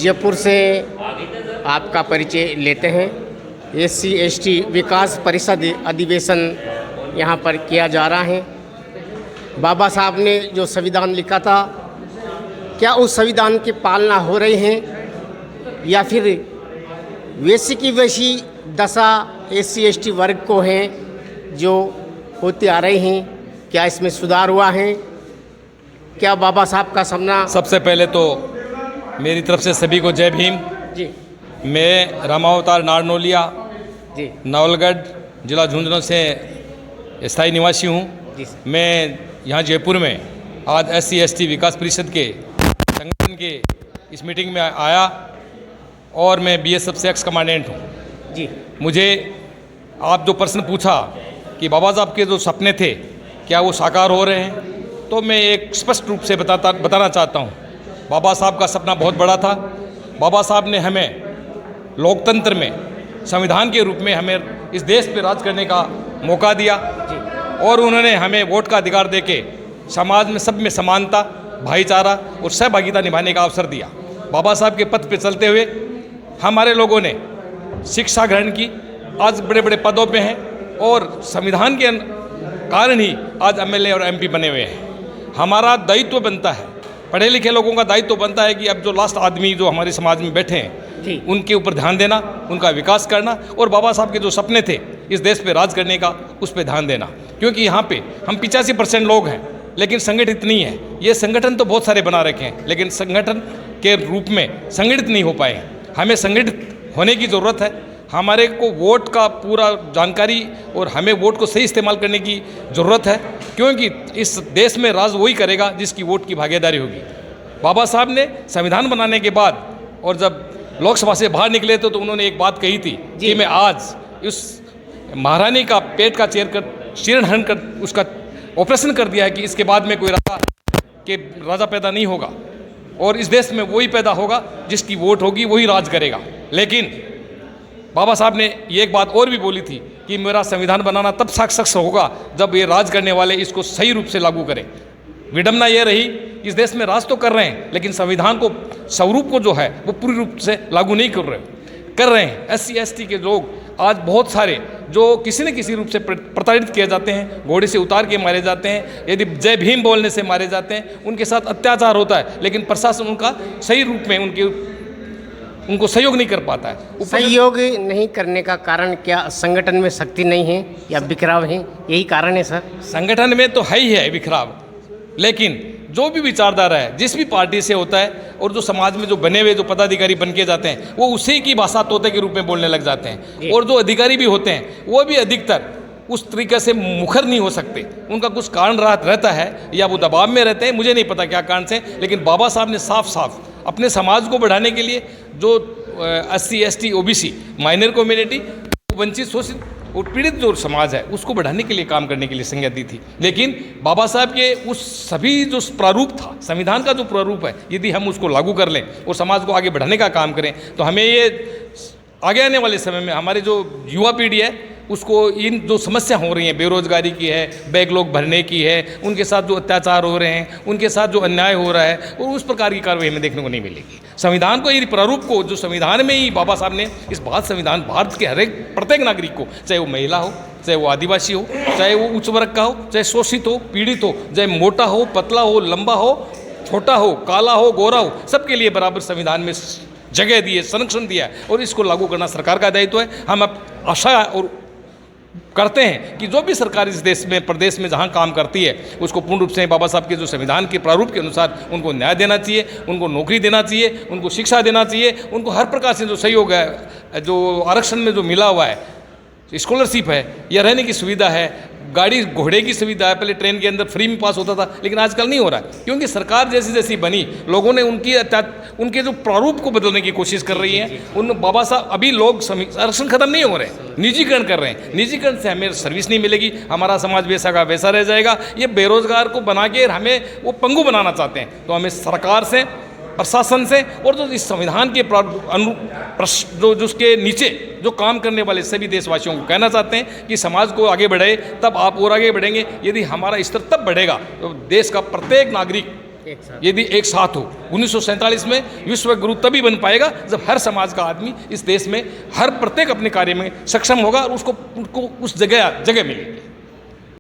जयपुर से आपका परिचय लेते हैं। SC/ST विकास परिषद अधिवेशन यहाँ पर किया जा रहा है। बाबा साहब ने जो संविधान लिखा था, क्या उस संविधान की पालना हो रही है या फिर वैसी की वैसी दशा SC/ST वर्ग को है जो होती आ रही हैं? क्या इसमें सुधार हुआ है? क्या बाबा साहब का सपना? सबसे पहले तो मेरी तरफ से सभी को जय भीम जी। मैं रामावतार नारनौलिया जी नवलगढ़ जिला झुंझुनू से स्थायी निवासी हूँ। जी। मैं यहाँ जयपुर में आज SC/ST विकास परिषद के संगठन के इस मीटिंग में आया और मैं BSF से एक्स कमांडेंट हूँ। जी। मुझे आप जो प्रश्न पूछा कि बाबा साहब के जो सपने थे क्या वो साकार हो रहे हैं, तो मैं एक स्पष्ट रूप से बताना चाहता हूँ। बाबा साहब का सपना बहुत बड़ा था। बाबा साहब ने हमें लोकतंत्र में संविधान के रूप में हमें इस देश पर राज करने का मौका दिया और उन्होंने हमें वोट का अधिकार देके समाज में सब में समानता, भाईचारा और सहभागिता निभाने का अवसर दिया। बाबा साहब के पथ पे चलते हुए हमारे लोगों ने शिक्षा ग्रहण की, आज बड़े बड़े पदों पे हैं और संविधान के कारण ही आज MLA और MP बने हुए हैं। हमारा दायित्व बनता है, पढ़े लिखे लोगों का दायित्व बनता है कि अब जो लास्ट आदमी जो हमारे समाज में बैठे हैं उनके ऊपर ध्यान देना, उनका विकास करना और बाबा साहब के जो सपने थे इस देश पे राज करने का, उस पर ध्यान देना। क्योंकि यहाँ पे हम 85% लोग हैं लेकिन संगठित नहीं है। ये संगठन तो बहुत सारे बना रखे हैं लेकिन संगठन के रूप में संगठित नहीं हो पाए हैं। हमें संगठित होने की ज़रूरत है। हमारे को वोट का पूरा जानकारी और हमें वोट को सही इस्तेमाल करने की ज़रूरत है, क्योंकि इस देश में राज वही करेगा जिसकी वोट की भागीदारी होगी। बाबा साहब ने संविधान बनाने के बाद और जब लोकसभा से बाहर निकले थे तो उन्होंने एक बात कही थी कि मैं आज इस महारानी का पेट का चीरहरण कर उसका ऑपरेशन कर दिया है कि इसके बाद में कोई राजा पैदा नहीं होगा और इस देश में वही पैदा होगा जिसकी वोट होगी, वही राज करेगा। लेकिन बाबा साहब ने ये एक बात और भी बोली थी कि मेरा संविधान बनाना तब सार्थक होगा जब ये राज करने वाले इसको सही रूप से लागू करें। विडंबना ये रही, इस देश में राज तो कर रहे हैं लेकिन संविधान को स्वरूप को जो है वो पूरी रूप से लागू नहीं कर रहे हैं। SC/ST के लोग आज बहुत सारे जो किसी न किसी रूप से प्रताड़ित किए जाते हैं, घोड़े से उतार के मारे जाते हैं, यदि जय भीम बोलने से मारे जाते हैं, उनके साथ अत्याचार होता है लेकिन प्रशासन उनका सही रूप में उनको सहयोग नहीं कर पाता है। सहयोग नहीं करने का कारण क्या संगठन में शक्ति नहीं है या बिखराव है? यही कारण है सर। संगठन में तो है ही है बिखराव, लेकिन जो भी विचारधारा है जिस भी पार्टी से होता है और जो समाज में जो बने हुए जो पदाधिकारी बन के जाते हैं वो उसी की भाषा तोते के रूप में बोलने लग जाते हैं। और जो अधिकारी भी होते हैं वो भी अधिकतर उस तरीके से मुखर नहीं हो सकते। उनका कुछ कारण रहता है या वो दबाव में रहते हैं, मुझे नहीं पता क्या कारण से। लेकिन बाबा साहब ने साफ साफ अपने समाज को बढ़ाने के लिए जो SC/ST OBC माइनर कम्युनिटी, वंचित शोषित और पीड़ित जो समाज है उसको बढ़ाने के लिए काम करने के लिए संज्ञा दी थी। लेकिन बाबा साहब के उस सभी जो प्रारूप था, संविधान का जो प्रारूप है, यदि हम उसको लागू कर लें और समाज को आगे बढ़ाने का काम करें तो हमें ये आगे आने वाले समय में हमारे जो युवा पीढ़ी है उसको इन जो समस्या हो रही हैं, बेरोजगारी की है, बैकलॉग भरने की है, उनके साथ जो अत्याचार हो रहे हैं, उनके साथ जो अन्याय हो रहा है और उस प्रकार की कार्रवाई हमें देखने को नहीं मिलेगी। संविधान को, यदि प्रारूप को जो संविधान में ही बाबा साहब ने इस संविधान भारत के प्रत्येक नागरिक को, चाहे वो महिला हो, चाहे वो आदिवासी हो, चाहे वो उच्च वर्ग का हो, चाहे शोषित हो, पीड़ित हो, चाहे मोटा हो, पतला हो, लंबा हो, छोटा हो, काला हो, गोरा हो, सबके लिए बराबर संविधान में जगह दी है, संरक्षण दिया है और इसको लागू करना सरकार का दायित्व है। हम अब आशा और करते हैं कि जो भी सरकार इस देश में, प्रदेश में जहां काम करती है उसको पूर्ण रूप से बाबा साहब के जो संविधान के प्रारूप के अनुसार उनको न्याय देना चाहिए, उनको नौकरी देना चाहिए, उनको शिक्षा देना चाहिए, उनको हर प्रकार से जो सहयोग है, जो आरक्षण में जो मिला हुआ है, स्कॉलरशिप है या रहने की सुविधा है, गाड़ी घोड़े की सुविधा है। पहले ट्रेन के अंदर फ्री में पास होता था लेकिन आजकल नहीं हो रहा है, क्योंकि सरकार जैसी जैसी बनी लोगों ने उनके जो प्रारूप को बदलने की कोशिश कर रही है। उन बाबा साहब अभी लोग आरक्षण खत्म नहीं हो रहे हैं, निजीकरण कर रहे हैं। निजीकरण से हमें सर्विस नहीं मिलेगी, हमारा समाज वैसा का वैसा रह जाएगा। ये बेरोजगार को बना के हमें वो पंगु बनाना चाहते हैं। तो हमें सरकार से, प्रशासन से और जो इस संविधान के जो उसके नीचे जो काम करने वाले सभी देशवासियों को कहना चाहते हैं कि समाज को आगे बढ़े तब आप और आगे बढ़ेंगे। यदि हमारा स्तर तब बढ़ेगा तो देश का प्रत्येक नागरिक एक साथ। यदि एक साथ हो। 1947 में विश्व गुरु तभी बन पाएगा जब हर समाज का आदमी इस देश में हर प्रत्येक अपने कार्य में सक्षम होगा और उसको उस जगह मिलेगी।